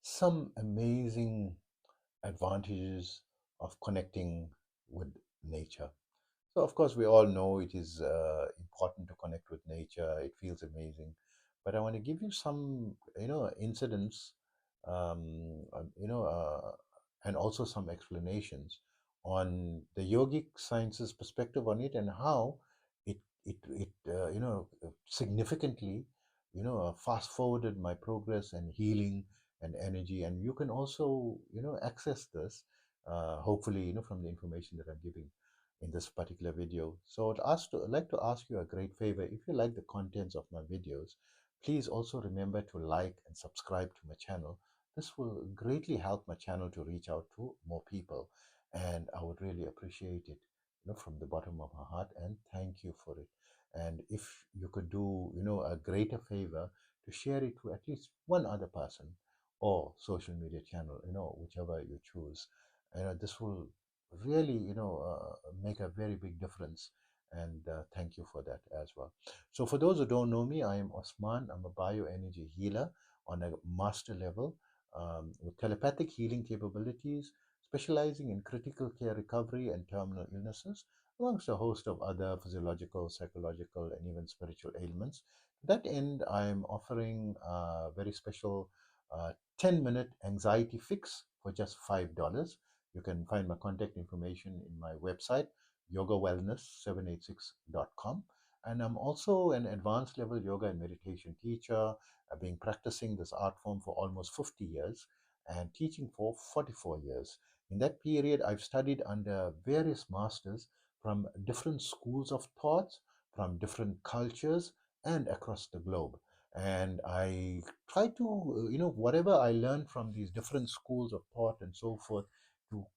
some amazing advantages of connecting with nature. So, of course, we all know it is important to connect with nature. It feels amazing, but I want to give you some, incidents, and also some explanations on the yogic sciences perspective on it and how it significantly, fast forwarded my progress and healing and energy. And you can also, access this, hopefully, from the information that I'm giving in this particular video. So I'd like to ask you a great favor. If you like the contents of my videos, please also remember to like and subscribe to my channel. This will greatly help my channel to reach out to more people, and I would really appreciate it, from the bottom of my heart, and thank you for it. And if you could do, a greater favor to share it to at least one other person or social media channel, whichever you choose. This will really, make a very big difference. And thank you for that as well. So, for those who don't know me, I am Osman. I'm a bioenergy healer on a master level, with telepathic healing capabilities, specializing in critical care recovery and terminal illnesses, amongst a host of other physiological, psychological, and even spiritual ailments. To that end, I'm offering a very special 10-minute anxiety fix for just $5. You can find my contact information in my website, yogawellness786.com. And I'm also an advanced level yoga and meditation teacher. I've been practicing this art form for almost 50 years and teaching for 44 years. In that period, I've studied under various masters from different schools of thought, from different cultures, and across the globe. And I try to, whatever I learn from these different schools of thought and so forth, to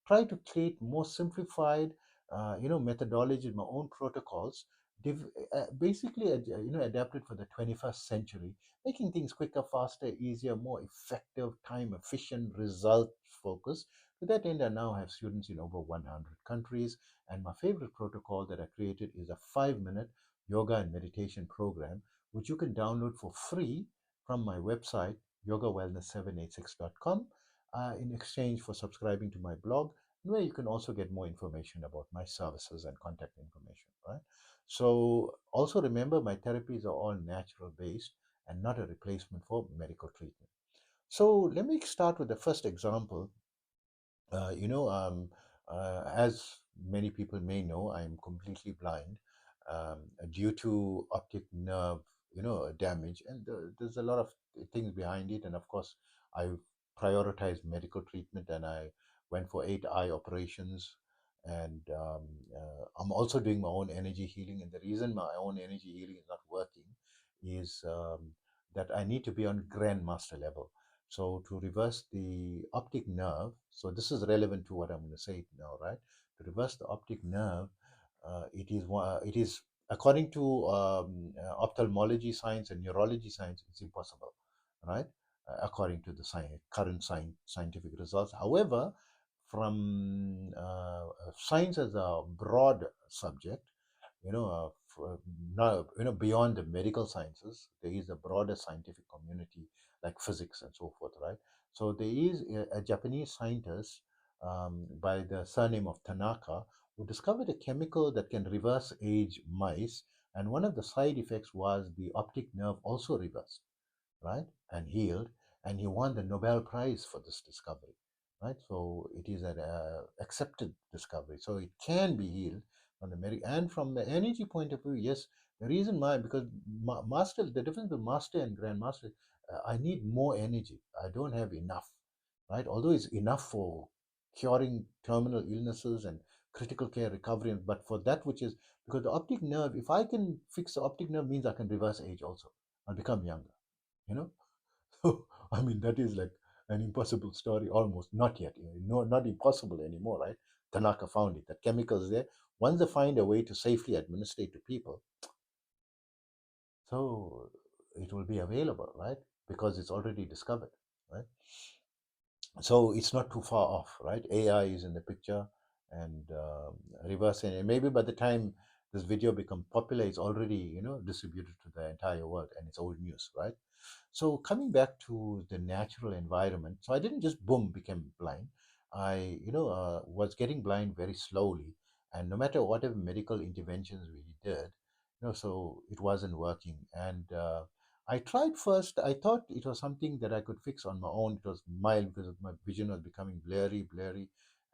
try to create more simplified, methodology, my own protocols, basically, adapted for the 21st century, making things quicker, faster, easier, more effective, time efficient, result focused. To that end, I now have students in over 100 countries, and my favorite protocol that I created is a 5-minute yoga and meditation program, which you can download for free from my website, yogawellness786.com, in exchange for subscribing to my blog, where you can also get more information about my services and contact information, right? So also remember, my therapies are all natural based and not a replacement for medical treatment. So let me start with the first example. uh, you know, um, as many people may know, I'm completely blind, due to optic nerve, damage, and there's a lot of things behind it. And of course, I prioritized medical treatment, and I went for 8 eye operations. And I'm also doing my own energy healing. And the reason my own energy healing is not working is that I need to be on grandmaster level. So to reverse the optic nerve, so this is relevant to what I'm going to say now, right? To reverse the optic nerve, it is according to ophthalmology science and neurology science, it's impossible, right? According to the current scientific results. However, from science as a broad subject, now, beyond the medical sciences, there is a broader scientific community like physics and so forth, right? So there is a Japanese scientist, by the surname of Tanaka, who discovered a chemical that can reverse age mice, and one of the side effects was the optic nerve also reversed, right, and healed, and he won the Nobel Prize for this discovery, right? So it is an accepted discovery, so it can be healed from the and from the energy point of view. Yes, the reason why, because master, the difference between master and grandmaster, I need more energy. I don't have enough, right? Although it's enough for curing terminal illnesses and critical care recovery, but for that which is, because the optic nerve, if I can fix the optic nerve, means I can reverse age also. I'll become younger, you know. So I mean, that is like an impossible story almost. Not yet, no, not impossible anymore, right? Tanaka found it, that chemicals there, once they find a way to safely administer it to people, so it will be available, right? Because it's already discovered, right? So it's not too far off, right? AI is in the picture, and reversing, and maybe by the time this video become popular, it's already, distributed to the entire world, and it's old news, right? So coming back to the natural environment, so I didn't just boom become blind. I was getting blind very slowly, and no matter whatever medical interventions we did, so it wasn't working. And I tried first. I thought it was something that I could fix on my own. It was mild because my vision was becoming blurry,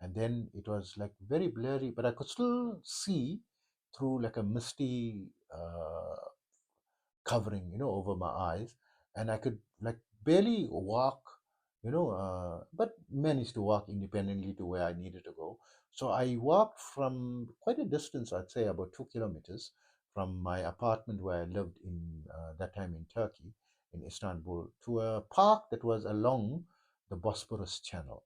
and then it was like very blurry, but I could still see through like a misty covering, over my eyes, and I could like barely walk, but managed to walk independently to where I needed to go. So I walked from quite a distance, I'd say about 2 kilometers from my apartment where I lived in that time in Turkey, in Istanbul, to a park that was along the Bosporus Channel,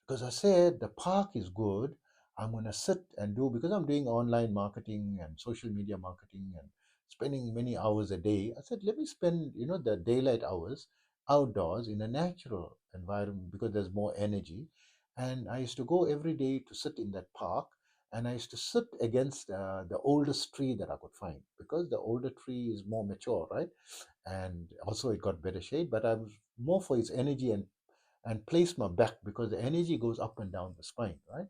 because I said the park is good. I'm going to sit and do, because I'm doing online marketing and social media marketing and spending many hours a day. I said, let me spend, the daylight hours outdoors in a natural environment because there's more energy. And I used to go every day to sit in that park. And I used to sit against the oldest tree that I could find, because the older tree is more mature, right? And also it got better shade, but I was more for its energy and place my back because the energy goes up and down the spine, right?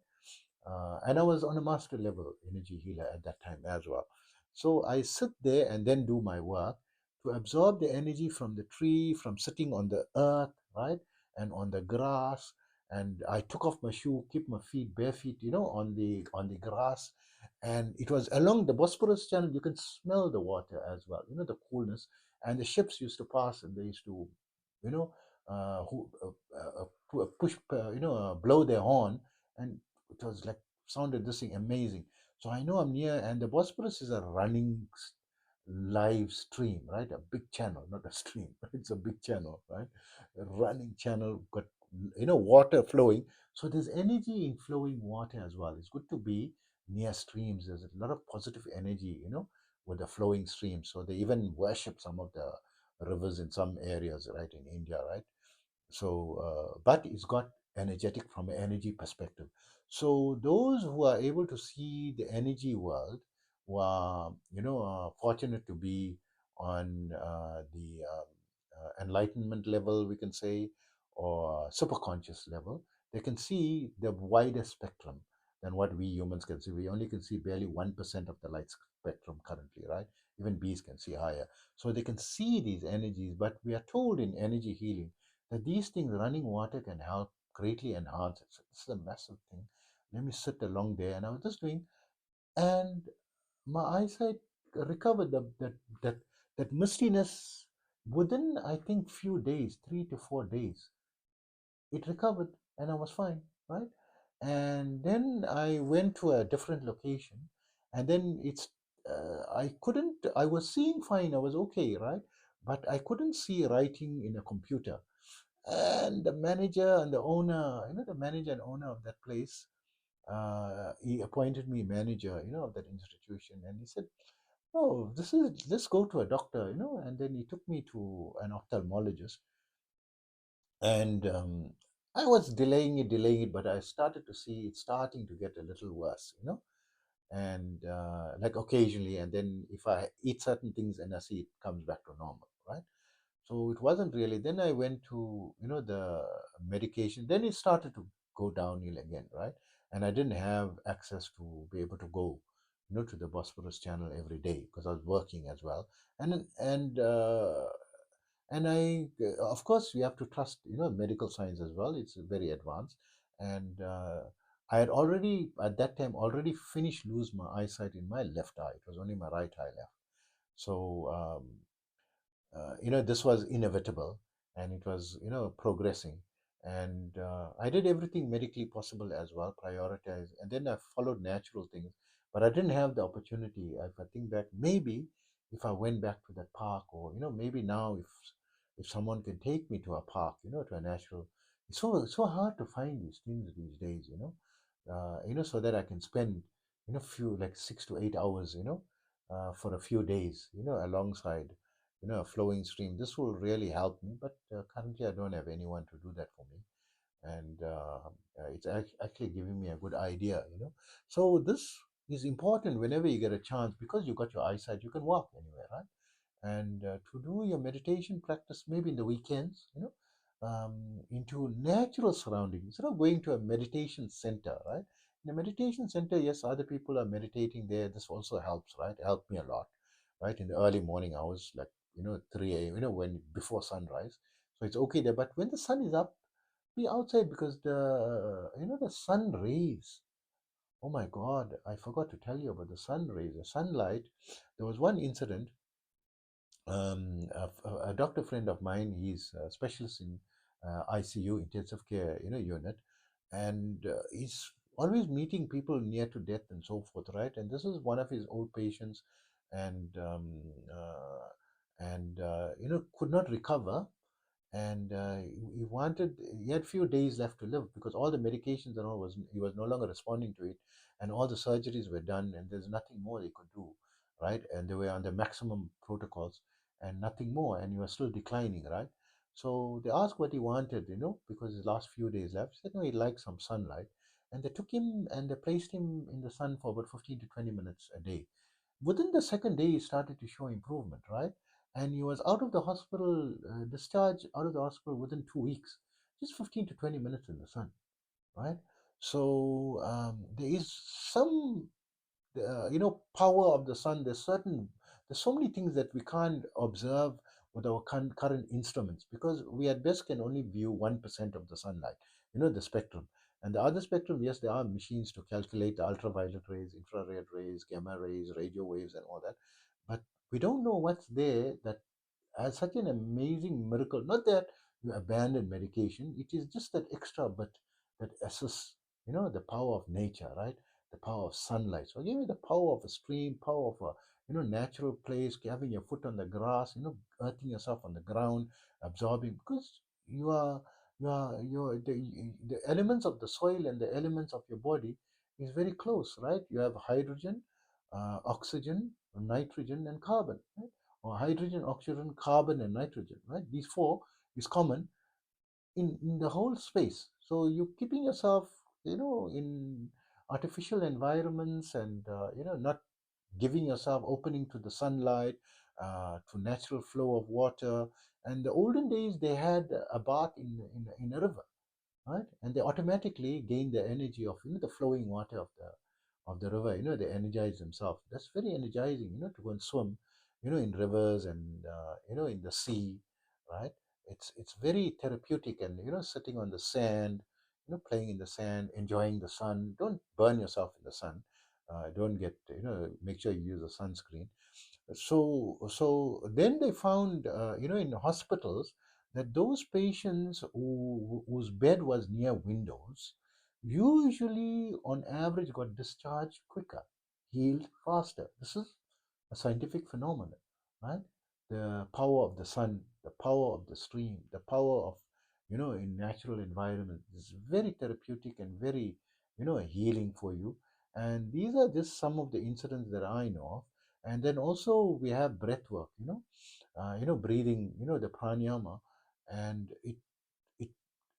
And I was on a master level energy healer at that time as well. So I sit there and then do my work to absorb the energy from the tree, from sitting on the earth, right, and on the grass. And I took off my shoe, keep my feet bare feet, on the grass. And it was along the Bosporus Channel. You can smell the water as well, the coolness. And the ships used to pass, and they used to, you know, who push, blow their horn, and it was like sounded this thing amazing. So I know I'm near, and the Bosporus is a running live stream, right? A big channel, not a stream, but it's a big channel, right? A running channel, got water flowing. So there's energy in flowing water as well. It's good to be near streams. There's a lot of positive energy, with the flowing streams. So they even worship some of the rivers in some areas, right, in India, right? So but it's got energetic from an energy perspective. So those who are able to see the energy world, who are fortunate to be on the enlightenment level, we can say, or superconscious level, they can see the wider spectrum than what we humans can see. We only can see barely 1% of the light spectrum currently, right? Even bees can see higher. So they can see these energies, but we are told in energy healing that these things, running water, can help greatly enhance it. So this is a massive thing. Let me sit along there, and I was just doing, and my eyesight recovered that mistiness within, I think, few days, 3 to 4 days. It recovered, and I was fine, right? And then I went to a different location, and then I couldn't. I was seeing fine. I was okay, right? But I couldn't see writing in a computer. And the manager and the owner, the manager and owner of that place, he appointed me manager, of that institution. And he said, oh, let's go to a doctor, and then he took me to an ophthalmologist. And I was delaying it, but I started to see it starting to get a little worse, and like occasionally, and then if I eat certain things and I see it comes back to normal, right? So it wasn't really. Then I went to, the medication. Then it started to go downhill again, right? And I didn't have access to be able to go, to the Bosphorus Channel every day because I was working as well. And of course, we have to trust, medical science as well. It's very advanced, and I had already at that time already finished lose my eyesight in my left eye. It was only my right eye left. So this was inevitable, and it was, progressing. And I did everything medically possible as well, prioritized, and then I followed natural things. But I didn't have the opportunity. If I think back, maybe if I went back to that park, or maybe now, if someone can take me to a park, to a natural. It's so hard to find these things these days, so that I can spend, few like 6 to 8 hours, for a few days, alongside, a flowing stream. This will really help me, but currently I don't have anyone to do that for me. And it's actually giving me a good idea, So this is important whenever you get a chance, because you got your eyesight, you can walk anywhere, right? and to do your meditation practice maybe in the weekends, into natural surroundings instead of going to a meditation center, right? In a meditation center, yes, other people are meditating there. This also helps, right? Helped me a lot, right? In the early morning hours, like 3 a.m., when before sunrise. So it's okay there. But when the sun is up, be outside because the sun rays. Oh my God, I forgot to tell you about the sun rays, the sunlight. There was one incident. A doctor friend of mine, he's a specialist in ICU, intensive care, unit, and he's always meeting people near to death and so forth, right? And this is one of his old patients, and could not recover, and he had few days left to live because all the medications and all was he was no longer responding to it, and all the surgeries were done, and there's nothing more they could do, right? And they were under maximum protocols and nothing more, and he was still declining, right? So they asked what he wanted, because his last few days left. He said no, he'd like some sunlight, and they took him and they placed him in the sun for about 15 to 20 minutes a day. Within the second day, he started to show improvement, right? And he was out of the hospital, discharged out of the hospital within 2 weeks, just 15 to 20 minutes in the sun, right? So there is some, power of the sun. There's so many things that we can't observe with our current instruments because we at best can only view 1% of the sunlight, the spectrum. And the other spectrum, yes, there are machines to calculate the ultraviolet rays, infrared rays, gamma rays, radio waves, and all that. But we don't know what's there that as such an amazing miracle. Not that you abandon medication, it is just that extra but that assists, the power of nature, right? The power of sunlight. So give me the power of a stream, power of a natural place, having your foot on the grass, earthing yourself on the ground, absorbing because the elements of the soil and the elements of your body is very close, right? You have hydrogen, oxygen, nitrogen, and carbon, right? Or hydrogen, oxygen, carbon, and nitrogen, right? These four is common in the whole space. So you're keeping yourself, in artificial environments and, not giving yourself opening to the sunlight, to natural flow of water. And the olden days, they had a bath in a river, right? And they automatically gain the energy of the flowing water of the river. They energize themselves. That's very energizing. To go and swim, in rivers and in the sea, right? It's very therapeutic, and sitting on the sand, playing in the sand, enjoying the sun. Don't burn yourself in the sun. Don't get make sure you use a sunscreen. So then they found, in hospitals that those patients whose bed was near windows usually, on average, got discharged quicker, healed faster. This is a scientific phenomenon, right? The power of the sun, the power of the stream, the power of, in natural environment is very therapeutic and very, healing for you. And these are just some of the incidents that I know of. And then also we have breath work, breathing, the pranayama, and it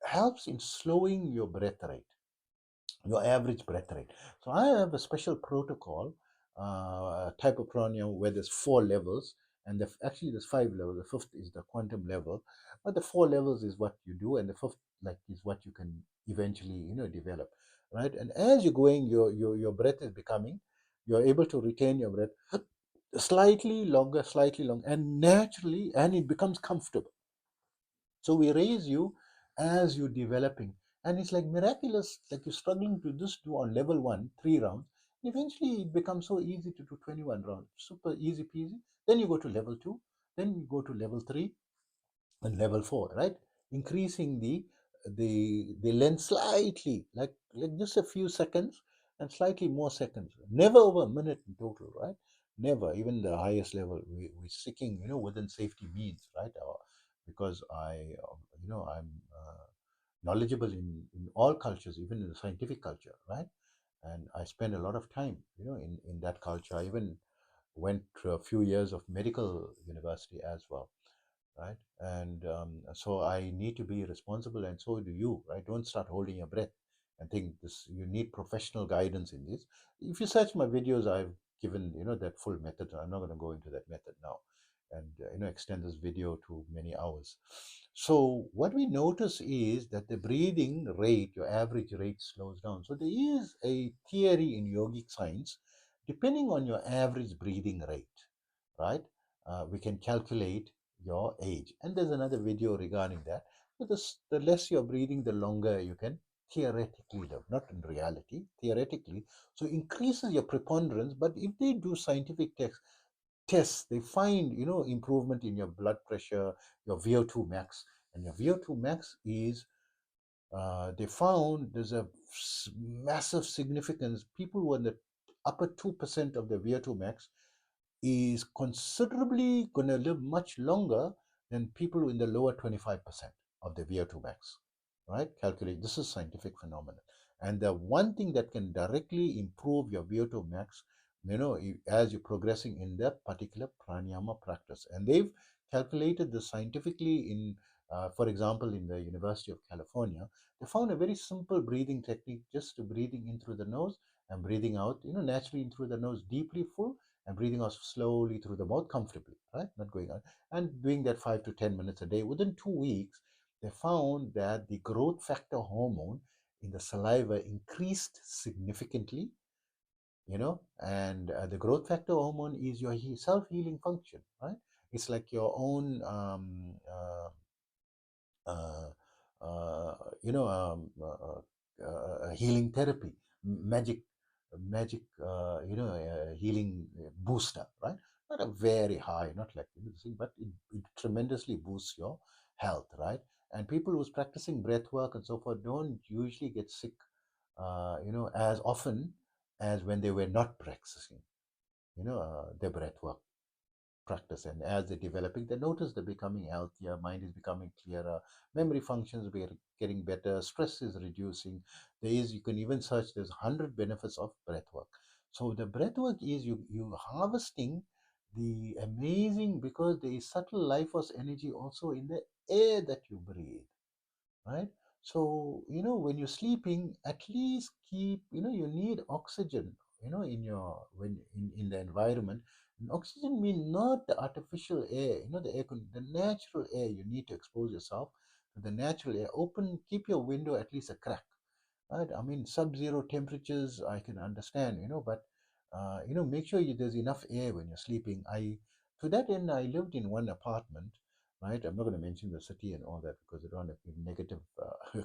helps in slowing your breath rate, your average breath rate. So I have a special protocol, type of pranayama where there's 4 levels, and actually there's 5 levels. The fifth is the quantum level, but the 4 levels is what you do, and the fifth is what you can eventually develop, right? And as you're going, your breath is becoming, you're able to retain your breath slightly longer, and naturally, and it becomes comfortable. So we raise you as you're developing. And it's like miraculous, like you're struggling to just do on level one, 3 rounds. Eventually, it becomes so easy to do 21 rounds. Super easy peasy. Then you go to level two, then you go to level three, and level four, right? Increasing the length slightly, like just a few seconds and slightly more seconds. Never over a minute in total, right? Never, even the highest level, we're sticking, within safety means, right? Because I'm knowledgeable in all cultures, even in the scientific culture, right? And I spend a lot of time, in that culture. I even went through a few years of medical university as well, right? And so I need to be responsible, and so do you, right? Don't start holding your breath and think this. You need professional guidance in this. If you search my videos, I've given that full method. I'm not going to go into that method now. and extend this video to many hours. So what we notice is that the breathing rate, your average rate, slows down. So there is a theory in yogic science, depending on your average breathing rate, right? We can calculate your age, and there's another video regarding that. So the less you're breathing, the longer you can theoretically live, not in reality, theoretically. So increases your preponderance. But if they do scientific tests, they find improvement in your blood pressure, your VO2 max, and your VO2 max is they found there's a massive significance. People who are in the upper 2% of the VO2 max is considerably going to live much longer than people in the lower 25% of the VO2 max, right? Calculate. This is scientific phenomenon. And the one thing that can directly improve your VO2 max, as you're progressing in that particular pranayama practice. And they've calculated this scientifically for example, in the University of California, they found a very simple breathing technique, just breathing in through the nose and breathing out, naturally in through the nose, deeply full, and breathing out slowly through the mouth comfortably, right? Not going on. And doing that 5 to 10 minutes a day. Within 2 weeks, they found that the growth factor hormone in the saliva increased significantly, and the growth factor hormone is your self-healing function, right? It's like your own uh, uh, you know, healing therapy, magic, healing booster, right? Not a very high, not like this thing, but it tremendously boosts your health, right? And people who's practicing breath work and so forth don't usually get sick, as often as when they were not practicing, their breath work practice. And as they're developing, they notice they're becoming healthier, mind is becoming clearer, memory functions are getting better, stress is reducing. You can even search, there's 100 benefits of breath work. So the breath work is you harvesting the amazing, because there is subtle life force energy also in the air that you breathe, right? So when you're sleeping, at least keep, you need oxygen, in your when in the environment. And oxygen means not the artificial air, the the natural air. You need to expose yourself to the natural air. Keep your window at least a crack, right? I mean, sub-zero temperatures I can understand, but make sure there's enough air when you're sleeping. To that end, I lived in one apartment, right? I'm not going to mention the city and all that because I don't want to give negative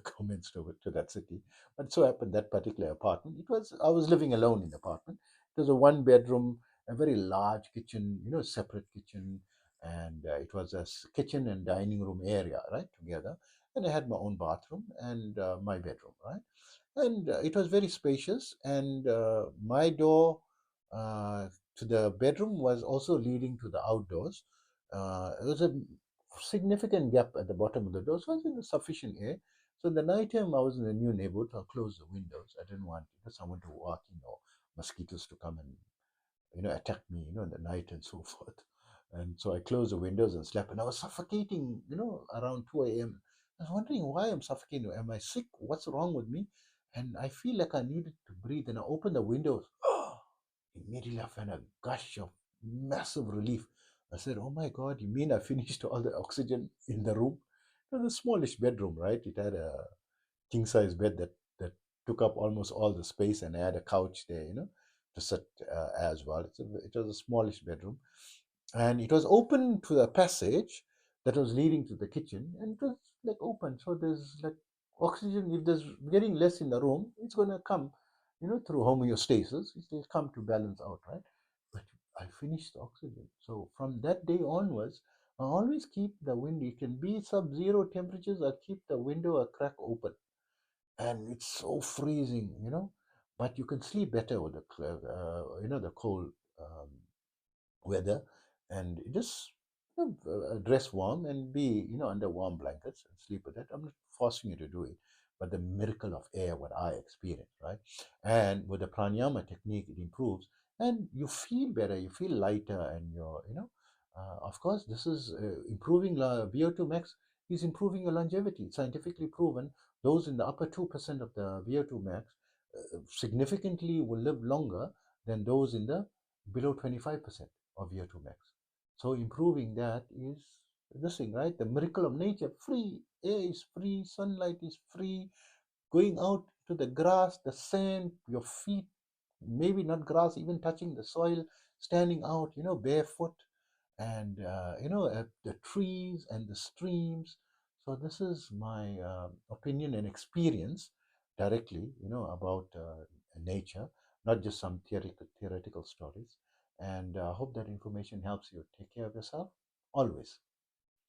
comments to that city. But it so happened that particular apartment, I was living alone in the apartment. It was a one bedroom, a very large kitchen, separate kitchen, and it was a kitchen and dining room area, right, together. And I had my own bathroom and my bedroom, right? And it was very spacious. And my door uh, to the bedroom was also leading to the outdoors. There was a significant gap at the bottom of the door, so it was sufficient air. So in the night time, I was in a new neighborhood. I closed the windows. I didn't want someone to walk in or mosquitoes to come and attack me, in the night and so forth. And so I closed the windows and slept, and I was suffocating, around 2 a.m. I was wondering why I'm suffocating. Am I sick? What's wrong with me? And I feel like I needed to breathe, and I opened the windows. Immediately I found a gush of massive relief. I said, "Oh my God, you mean I finished all the oxygen in the room?" It was a smallish bedroom, right? It had a king size bed that took up almost all the space, and I had a couch there, to sit as well. It was a smallish bedroom, and it was open to the passage that was leading to the kitchen, and it was like open. So there's like oxygen. If there's getting less in the room, it's gonna come, through homeostasis. It will come to balance out, right? But I finished the oxygen. So from that day onwards, I always keep the window. It can be sub-zero temperatures. I keep the window a crack open, and it's so freezing, but you can sleep better with the cold weather. And just dress warm and be under warm blankets and sleep with it. I'm not forcing you to do it, but the miracle of air, what I experienced, right? And with the pranayama technique, it improves, and you feel better, you feel lighter, and of course, this is improving VO2 max is improving your longevity. It's scientifically proven. Those in the upper 2% of the VO2 max significantly will live longer than those in the below 25% of VO2 max. So improving that is this thing, right? The miracle of nature. Free air is free, sunlight is free. Going out to the grass, the sand, your feet, maybe not grass, even touching the soil, standing out, barefoot, and the trees and the streams. So this is my opinion and experience directly, about nature, not just some theoretical stories. And I hope that information helps you. Take care of yourself always.